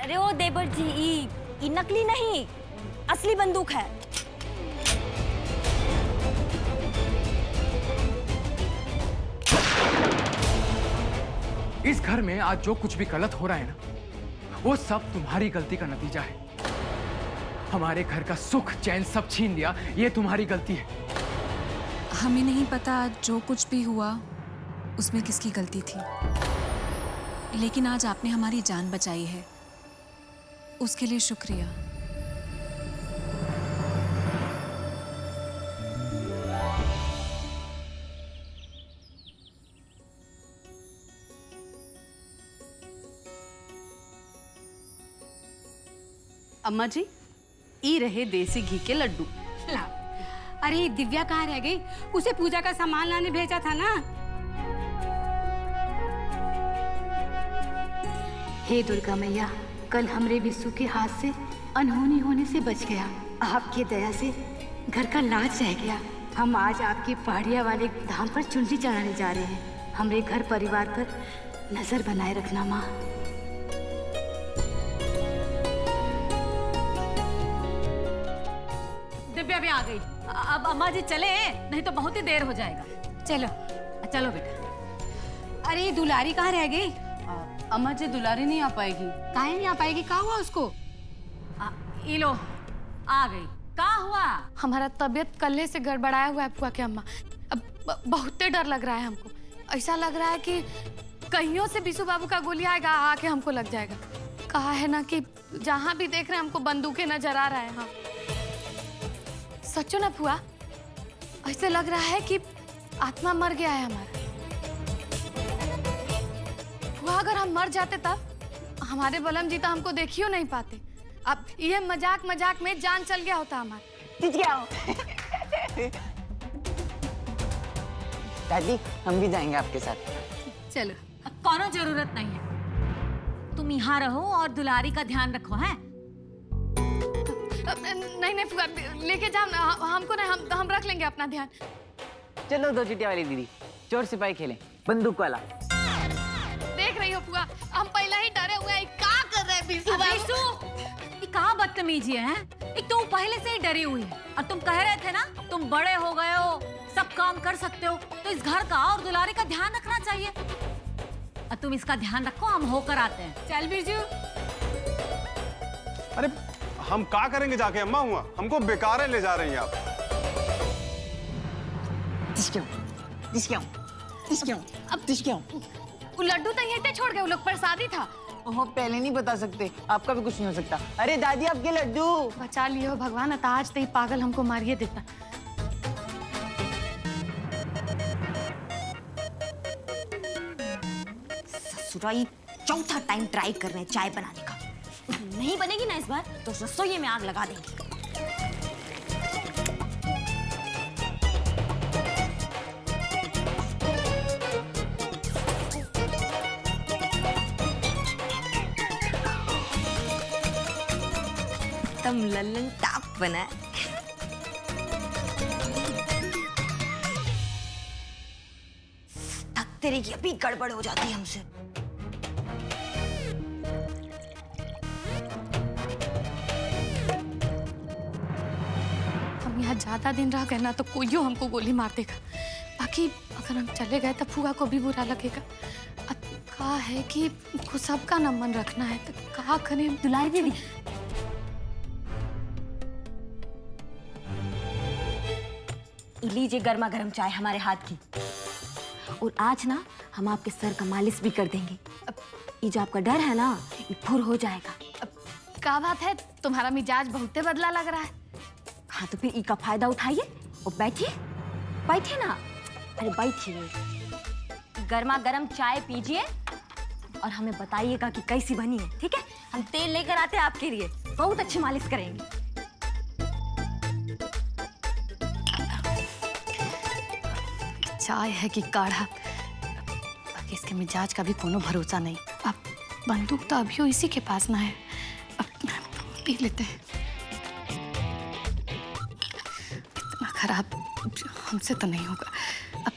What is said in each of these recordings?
अरे ओ देवर जी, ई नकली नहीं, असली बंदूक है। इस घर में आज जो कुछ भी गलत हो रहा है ना, वो सब तुम्हारी गलती का नतीजा है। हमारे घर का सुख चैन सब छीन लिया, ये तुम्हारी गलती है। हमें नहीं पता जो कुछ भी हुआ उसमें किसकी गलती थी, लेकिन आज आपने हमारी जान बचाई है, उसके लिए शुक्रिया। अम्मा जी, ई रहे देसी घी के लड्डू। अरे दिव्या कहाँ रह गई? उसे पूजा का सामान लाने भेजा था ना। हे दुर्गा मैया, कल हमरे विशु के हाथ से अनहोनी होने से बच गया। आपकी दया से घर का लाज रह गया। हम आज आपके पहाड़िया वाले धाम पर चुनरी चढ़ाने जा रहे हैं। हमरे घर परिवार पर नजर बनाए रखना माँ। दिव्या भी आ गई। अब अम्मा जी चले, नहीं तो बहुत ही देर हो जाएगा। चलो चलो बेटा। अरे दुलारी कहाँ रह गई? अम्मा जी दुलारी नहीं आ पाएगी। काहे नहीं आ पाएगी? क्या हुआ उसको? ई लो, आ गई। क्या हुआ? हमारा तबीयत कल्ले से गड़बड़ाया हुआ है फुआ के अम्मा। अब बहुत डर लग रहा है हमको। ऐसा लग रहा है कि कहीं से बिशु बाबू का गोली आएगा, आके हमको लग जाएगा। कहा है ना कि जहाँ भी देख रहे हैं हमको बंदूकें नजर आ रहा है। हाँ सचो ना फुआ, ऐसे लग रहा है कि आत्मा मर गया है हमारा। फुआ अगर हम मर जाते तब हमारे बलम जी तो हमको देखियो नहीं पाते। अब ये मजाक मजाक में जान चल गया होता हमारा। दादी हम भी जाएंगे आपके साथ। चलो, कोनो जरूरत नहीं है। तुम यहाँ रहो और दुलारी का ध्यान रखो, हैं? नहीं नहीं फुआ, लेके जाओ ना हमको। नहीं, हम रख लेंगे अपना ध्यान। चलो दो चिटिया वाली दीदी, चोर सिपाही खेलें, बंदूक वाला। देख रही हो फुआ, हम पहले ही डरे हुए हैं। क्या कर रहे हैं बिशु बाबू? ये कहाँ बदतमीजी है? एक तो पहले से ही डरी हुई है, और तुम कह रहे थे ना तुम बड़े हो गए हो, सब काम कर सकते हो, तो इस घर का और दुलारी का ध्यान रखना चाहिए। और तुम इसका ध्यान रखो, हम होकर आते हैं। चल बिरजू। अरे हम क्या करेंगे जाके अम्मा? हुआ हमको बेकार ले जा रही हैं आप। वो लड्डू तो यहीं छोड़ गए, वो लोग प्रसादी था। ओहो, पहले नहीं बता सकते, आपका भी कुछ नहीं हो सकता। अरे दादी आपके लड्डू। बचा लियो भगवान, आज तो ये पागल हमको मारिए देता। ससुराई चौथा टाइम ट्राई कर रहे हैं चाय बनाने का। नहीं बनेगी ना इस बार तो रसोई में आग लगा देंगे। एकदम लल्लन टाप बना है। तेरी की अभी गड़बड़ हो जाती है हमसे। हम यहाँ ज्यादा दिन रह गए ना तो कोइयो हमको गोली मार देगा। बाकी अगर हम चले गए तो फूआ को भी बुरा लगेगा। अब कहा है कि को सबका न मन रखना है, तो कहा करें? दुलारी दीदी, लीजिए गर्मा गर्म चाय हमारे हाथ की। और आज ना हम आपके सर का मालिश भी कर देंगे। अब ये जो आपका डर है ना, ये फुर हो जाएगा। अब क्या बात है, तुम्हारा मिजाज बहुते बदला लग रहा है। हाँ तो फिर इसका फायदा उठाइए और बैठिए। बैठिए ना, अरे बैठिए। गर्मा गर्म चाय पीजिए और हमें बताइएगा कि कैसी बनी है, ठीक है? हम तेल लेकर आते हैं आपके लिए, बहुत अच्छी मालिश करेंगे। चाय है कि काढ़ा, बाकी इसके मिजाज का भी कोनो भरोसा नहीं। अब बंदूक तो अभी इसी के पास ना है, अब पी लेते हैं। इतना खराब हमसे तो नहीं होगा। अब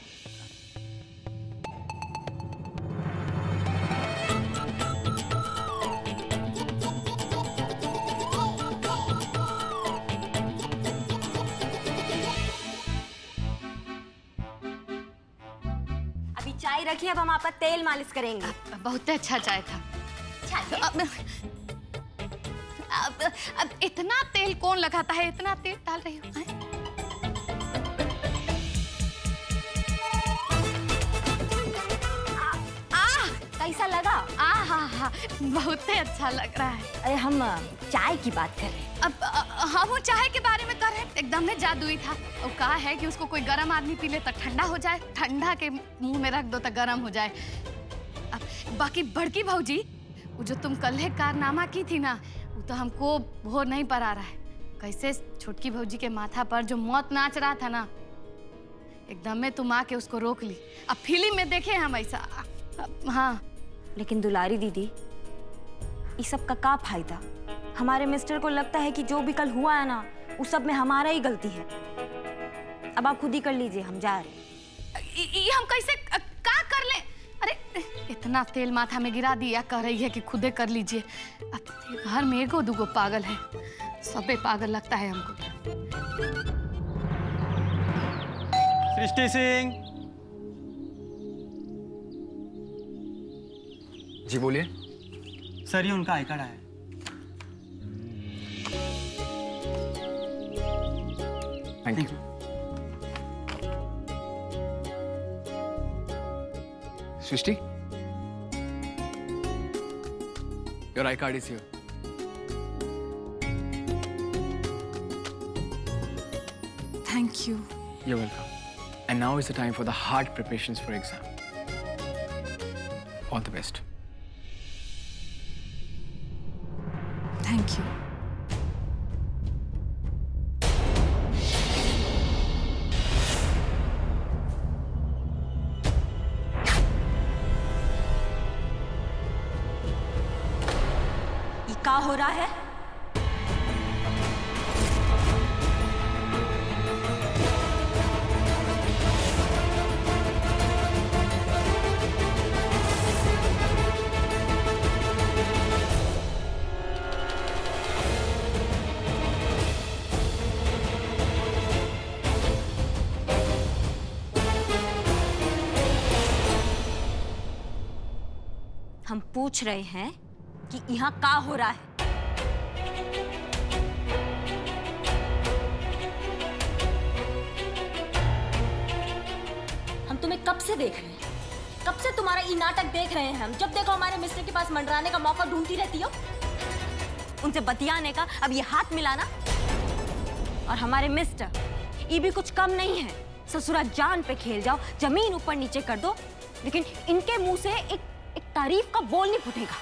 चाय रखिए, अब हम आपका तेल मालिश करेंगे। बहुत अच्छा चाय था। अब इतना तेल कौन लगाता है? इतना तेल डाल रही हो? हैं? कैसा लगा? हा, बहुत ही अच्छा लग रहा है। अरे हम चाय की बात कर रहे हैं। अब हम वो चाय के बारे में कर रहे हैं, एकदम में जादुई था। और कहा है कि उसको कोई गर्म आदमी पी ले तो ठंडा हो जाए, ठंडा के मुंह में रख दो तो गर्म हो जाए। अब बाकी बड़की भौजी, वो जो तुम कल कारनामा की थी ना, वो तो हमको भोर नहीं पर आ रहा है। कैसे छोटकी भौजी के माथा पर जो मौत नाच रहा था ना, एकदम में तुम आके उसको रोक ली। अब फिल्म में देखे हम ऐसा। हाँ, लेकिन दुलारी दीदी, इस सब का फायदा? हमारे मिस्टर को लगता है कि जो भी कल हुआ है ना, उस सब में हमारा ही गलती है। अब आप खुद ही कर लीजिए, हम जा रहे। ये हम कैसे का कर ले? अरे इतना तेल माथा में गिरा दिया, कह रही है कि खुदे कर लीजिए। अब घर में एगो दूगो पागल है, सबे पागल लगता है हमको। सृष्टि सिंह। जी बोलिए। सर, ये उनका आई कार्ड है। Thank you. Srishti, your I card is here. Thank you. You're welcome. And now is the time for the hard preparations for exam. All the best. Thank you. ये क्या हो रहा है? हम पूछ रहे हैं कि यहाँ क्या हो रहा है? हम तुम्हें कब से देख रहे हैं, कब से तुम्हारा ये नाटक देख रहे हैं। हम जब देखो हमारे मिस्टर के पास मंडराने का मौका ढूंढती रहती हो, उनसे बतियाने का, अब ये हाथ मिलाना। और हमारे मिस्टर ये भी कुछ कम नहीं है। ससुरा जान पे खेल जाओ, जमीन ऊपर नीचे कर दो, लेकिन इनके मुंह से एक तारीफ का बोल नहीं फूटेगा।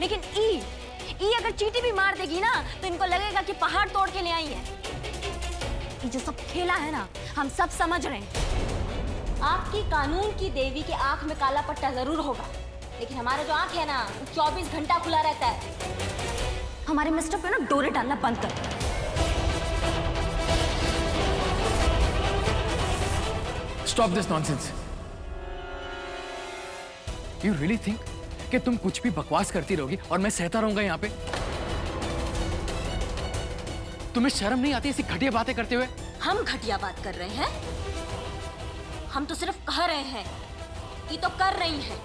लेकिन ई अगर चींटी भी मार देगी ना, तो इनको लगेगा कि पहाड़ तोड़ के ले आई है। ये जो सब खेला है ना, हम सब समझ रहे हैं। आपकी कानून की देवी के आंख में काला पट्टा जरूर होगा, लेकिन हमारा जो आंख है ना, 24 घंटा खुला रहता है। हमारे मिस्टर पे ना डोरे डालना बंद कर। Stop this nonsense. You really think कि तुम कुछ भी बकवास करती रहोगी और मैं सहता रहूंगा यहाँ पे? तुम्हें शर्म नहीं आती ऐसी घटिया बातें करते हुए? हम घटिया बात कर रहे हैं? हम तो सिर्फ कह रहे हैं, ये तो कर रही हैं।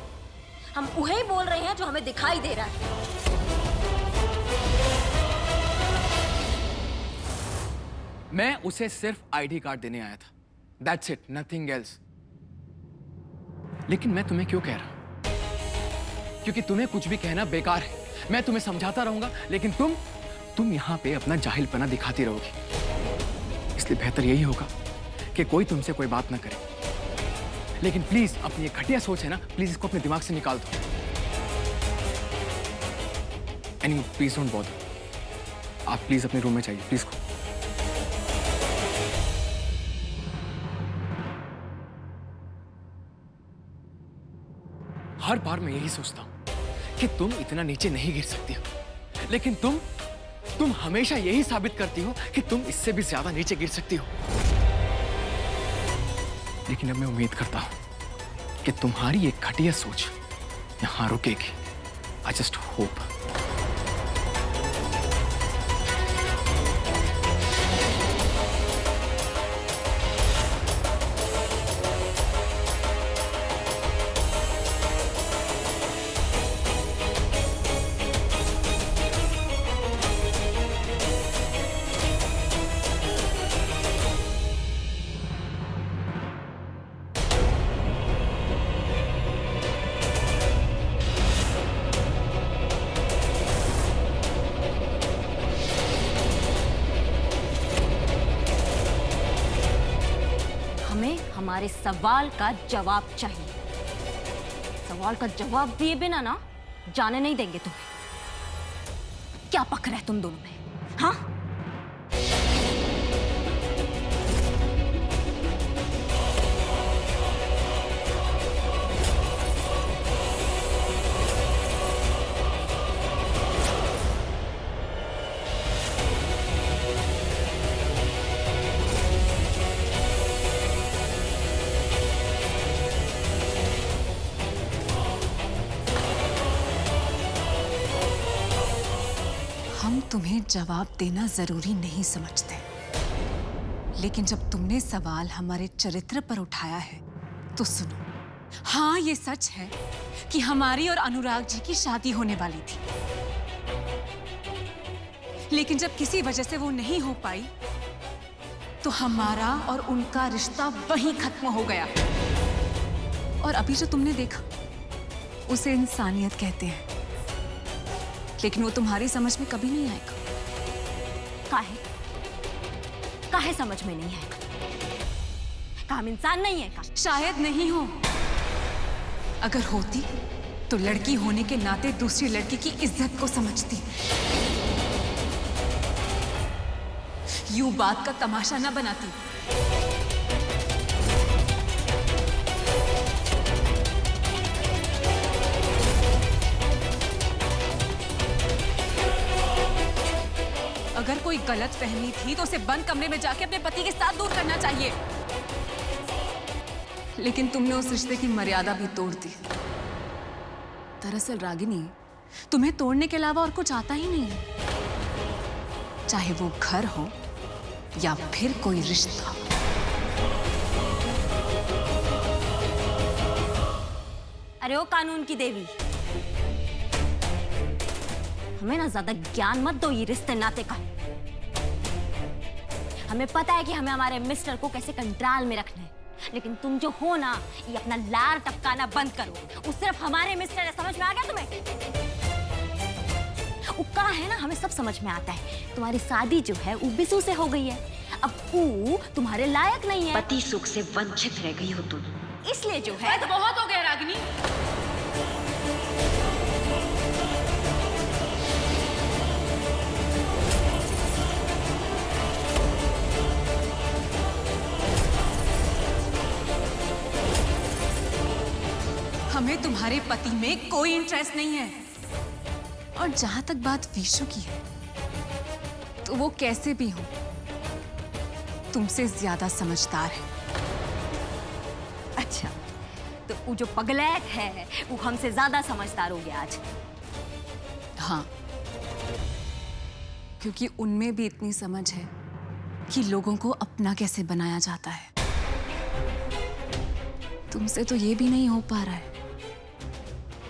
हम वही बोल रहे हैं जो हमें दिखाई दे रहा है। मैं उसे सिर्फ आईडी कार्ड देने आया था। That's it, nothing else. लेकिन मैं तुम्हें क्यों कह रहा हूं? क्योंकि तुम्हें कुछ भी कहना बेकार है। मैं तुम्हें समझाता रहूंगा, लेकिन तुम यहां पे अपना जाहिलपना दिखाती रहोगी। इसलिए बेहतर यही होगा कि कोई तुमसे कोई बात ना करे। लेकिन प्लीज अपनी ये घटिया सोच है ना, प्लीज इसको अपने दिमाग से निकाल दो। Any please don't bother. आप प्लीज अपने रूम में जाइए, प्लीज। हर बार मैं यही सोचता हूं कि तुम इतना नीचे नहीं गिर सकती हो, लेकिन तुम हमेशा यही साबित करती हो कि तुम इससे भी ज्यादा नीचे गिर सकती हो। लेकिन अब मैं उम्मीद करता हूं कि तुम्हारी ये घटिया सोच यहां रुकेगी। I just hope. हमारे सवाल का जवाब चाहिए। सवाल का जवाब दिए बिना ना जाने नहीं देंगे तुम्हें। क्या पक रहा है तुम दोनों में, हाँ? हम तुम्हें जवाब देना जरूरी नहीं समझते, लेकिन जब तुमने सवाल हमारे चरित्र पर उठाया है तो सुनो। हाँ, ये सच है कि हमारी और अनुराग जी की शादी होने वाली थी, लेकिन जब किसी वजह से वो नहीं हो पाई तो हमारा और उनका रिश्ता वहीं खत्म हो गया। और अभी जो तुमने देखा उसे इंसानियत कहते हैं, लेकिन वो तुम्हारी समझ में कभी नहीं आएगा। काहे समझ में नहीं आएगा? का हम इंसान नहीं है का? शायद नहीं हो। अगर होती तो लड़की होने के नाते दूसरी लड़की की इज्जत को समझती। यूं बात का तमाशा ना बनाती। अगर कोई गलत फहमी थी तो उसे बंद कमरे में जाके अपने पति के साथ दूर करना चाहिए, लेकिन तुमने उस रिश्ते की मर्यादा भी तोड़ दी। दरअसल रागिनी, तुम्हें तोड़ने के अलावा और कुछ आता ही नहीं है, चाहे वो घर हो या फिर कोई रिश्ता। अरे ओ कानून की देवी, हमें ना ज्यादा ज्ञान मत दो ये रिश्ते नाते का। हमें पता है कि हमें हमारे मिस्टर को कैसे कंट्रोल में रखना है, लेकिन तुम जो हो ना, ये अपना लार टपकाना बंद करो। वो सिर्फ हमारे मिस्टर है, समझ में आ गया तुम्हें? वो कहा है ना, हमें सब समझ में आता है। तुम्हारी शादी जो है वो बिसू से हो गई है, अब वो तुम्हारे लायक नहीं है। पति सुख से वंचित रह गई हो तुम, इसलिए जो है तो बहुत हो गया रागिनी। हमें तुम्हारे पति में कोई इंटरेस्ट नहीं है। और जहां तक बात विशु की है, तो वो कैसे भी हो तुमसे ज्यादा समझदार है। अच्छा, तो वो जो पगलैत है वो हमसे ज्यादा समझदार हो गया आज। हाँ, क्योंकि उनमें भी इतनी समझ है कि लोगों को अपना कैसे बनाया जाता है। तुमसे तो ये भी नहीं हो पा रहा है।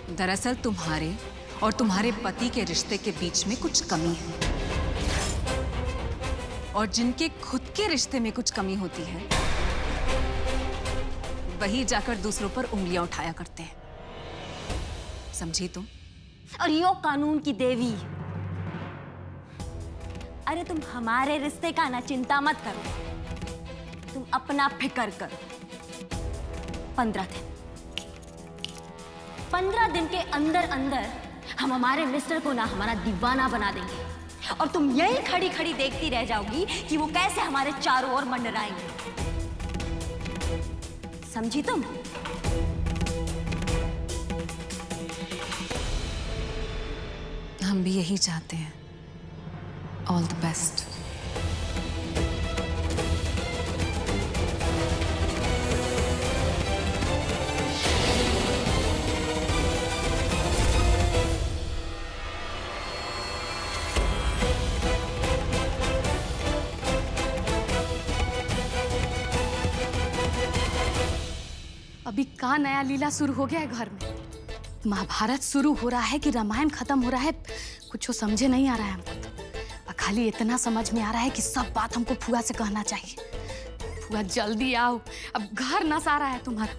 दरअसल तुम्हारे और तुम्हारे पति के रिश्ते के बीच में कुछ कमी है, और जिनके खुद के रिश्ते में कुछ कमी होती है वही जाकर दूसरों पर उंगलियां उठाया करते हैं। समझी तुम? और यो कानून की देवी, अरे तुम हमारे रिश्ते का ना चिंता मत करो, तुम अपना फिक्र करो। 15 दिन के अंदर अंदर हम हमारे मिस्टर को ना हमारा दीवाना बना देंगे, और तुम यही खड़ी खड़ी देखती रह जाओगी कि वो कैसे हमारे चारों ओर मंडराएंगे। समझी तुम? हम भी यही चाहते हैं। All the best. अभी का नया लीला शुरू हो गया है घर में? महाभारत शुरू हो रहा है कि रामायण खत्म हो रहा है, कुछ समझे नहीं आ रहा है हमको तो। खाली इतना समझ में आ रहा है कि सब बात हमको फुआ से कहना चाहिए। फुआ जल्दी आओ, अब घर नसा रहा है तुम्हारा।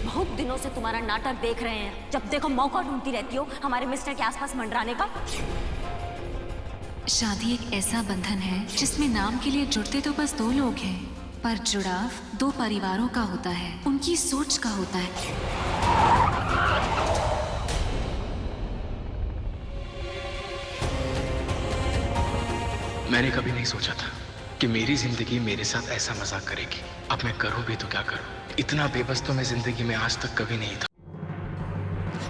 बहुत दिनों से तुम्हारा नाटक देख रहे हैं, जब देखो मौका ढूंढती रहती हो हमारे मिस्टर के आसपास मंडराने का। शादी एक ऐसा बंधन है जिसमें नाम के लिए जुड़ते तो बस दो लोग हैं, पर जुड़ाव दो परिवारों का होता है, उनकी सोच का होता है। मैंने कभी नहीं सोचा था कि मेरी जिंदगी मेरे साथ ऐसा मजाक करेगी। अब मैं करूं भी तो क्या करूं? इतना बेबस तो मैं जिंदगी में आज तक कभी नहीं था।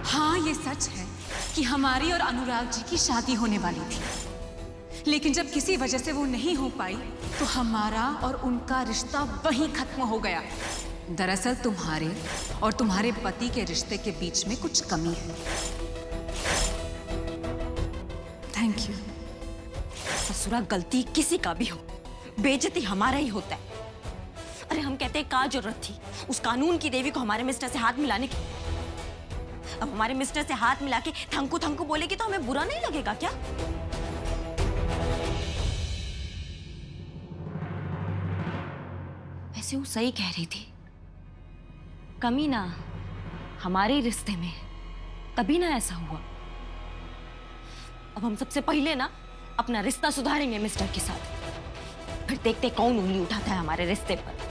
हाँ, ये सच है कि हमारी और अनुराग जी की शादी होने वाली थी, लेकिन जब किसी वजह से वो नहीं हो पाई तो हमारा और उनका रिश्ता वहीं खत्म हो गया। दरअसल तुम्हारे और तुम्हारे पति के रिश्ते के बीच में कुछ कमी है। Thank you. ससुरा गलती किसी का भी हो, बेइज्जती हमारा ही होता है। अरे हम कहते हैं क्या जरूरत थी उस कानून की देवी को हमारे मिस्टर से हाथ मिलाने की? अब हमारे मिस्टर से हाथ मिला के थंकू थंकू बोलेगी तो हमें बुरा नहीं लगेगा क्या? वैसे वो सही कह रही थी, कमी ना हमारे रिश्ते में, तभी ना ऐसा हुआ। अब हम सबसे पहले ना अपना रिश्ता सुधारेंगे मिस्टर के साथ, फिर देखते कौन उंगली उठाता है हमारे रिश्ते पर।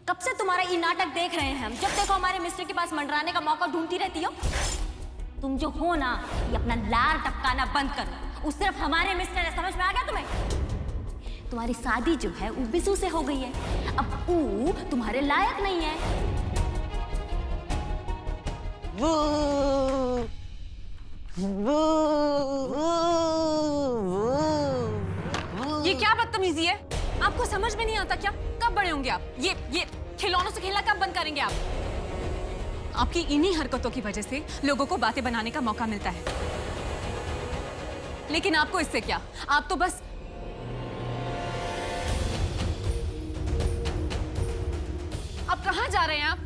कब से तुम्हारा ये नाटक देख रहे हैं हम, जब देखो हमारे मिस्टर के पास मंडराने का मौका ढूंढती रहती हो। तुम जो हो ना, ये अपना लार टपकाना बंद करो। उस सिर्फ हमारे मिस्टर है, समझ में आ गया तुम्हें? तुम्हारी शादी जो है वो बिसू से हो गई है, अब वो तुम्हारे लायक नहीं है। ये क्या बदतमीजी है? आपको समझ में नहीं आता क्या? कब बड़े होंगे आप? ये खिलौनों से खेलना कब बंद करेंगे आप? आपकी इन्हीं हरकतों की वजह से लोगों को बातें बनाने का मौका मिलता है, लेकिन आपको इससे क्या? आप तो बस आप कहां जा रहे हैं आप?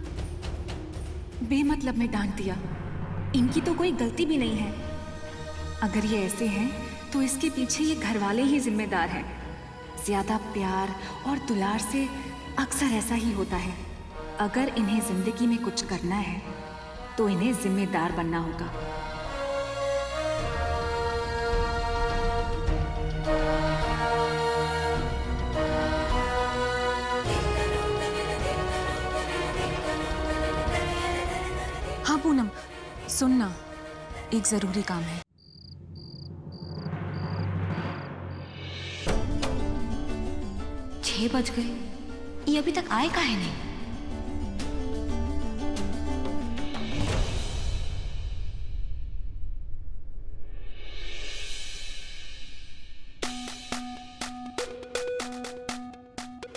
बेमतलब में डांट दिया। इनकी तो कोई गलती भी नहीं है। अगर ये ऐसे हैं तो इसके पीछे ये घर वाले ही जिम्मेदार हैं। ज्यादा प्यार और दुलार से अक्सर ऐसा ही होता है। अगर इन्हें जिंदगी में कुछ करना है तो इन्हें जिम्मेदार बनना होगा। हाँ पूनम, सुनना, एक जरूरी काम है। 6 बज गए, ये अभी तक आए काहे नहीं?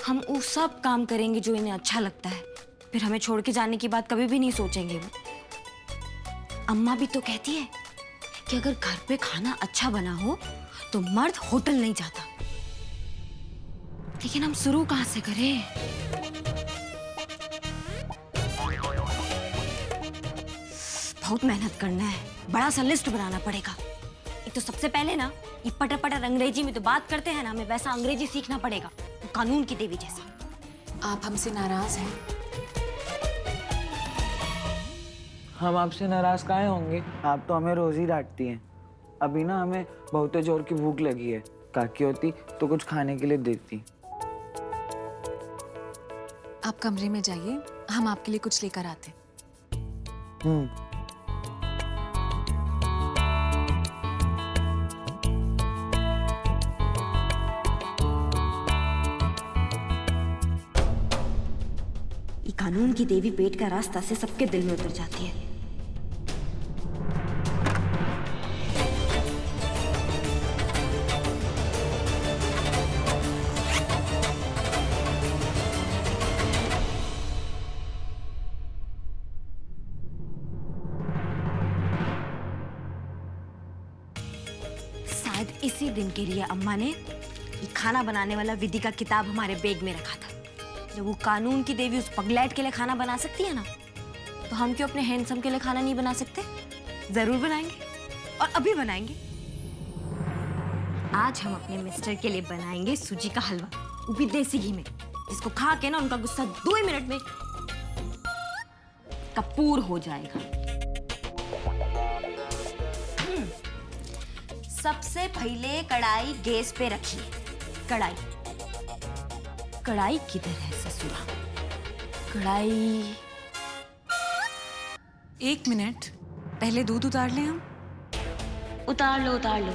हम वो सब काम करेंगे जो इन्हें अच्छा लगता है, फिर हमें छोड़ के जाने की बात कभी भी नहीं सोचेंगे वो। अम्मा भी तो कहती है कि अगर घर पे खाना अच्छा बना हो तो मर्द होटल नहीं जाता, लेकिन हम शुरू कहां से करें? बहुत मेहनत करना है, बड़ा सा लिस्ट बनाना पड़ेगा। एक तो सबसे पहले ना ये पटर पटर अंग्रेजी में तो बात करते हैं ना, हमें वैसा अंग्रेजी सीखना पड़ेगा, कानून की देवी जैसा। आप हमसे नाराज हैं? हम आपसे नाराज काहे होंगे? आप तो हमें रोज ही डांटती हैं। अभी ना हमें बहुत जोर की भूख लगी है, काकी होती तो कुछ खाने के लिए देती। आप कमरे में जाइए, हम आपके लिए कुछ लेकर आते। ये कानून की देवी पेट का रास्ता से सबके दिल में उतर जाती है। शायद इसी दिन के लिए अम्मा ने ये खाना बनाने वाला विधि का किताब हमारे बैग में रखा था। जब वो कानून की देवी उस पगलैट के लिए खाना बना सकती है ना, तो हम क्यों अपने हैंडसम के लिए खाना नहीं बना सकते? जरूर बनाएंगे, और अभी बनाएंगे। आज हम अपने मिस्टर के लिए बनाएंगे सूजी का हलवा, वो भी देसी घी में, जिसको खा के ना उनका गुस्सा 2 ही मिनट में कपूर हो जाएगा। सबसे पहले कढ़ाई गैस पे रखिए। कढ़ाई कढ़ाई किधर है ससुरा? कढ़ाई। 1 मिनट, पहले दूध उतार लें हम। उतार लो,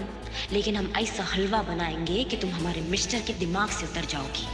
लेकिन हम ऐसा हलवा बनाएंगे कि तुम हमारे मिस्टर के दिमाग से उतर जाओगी।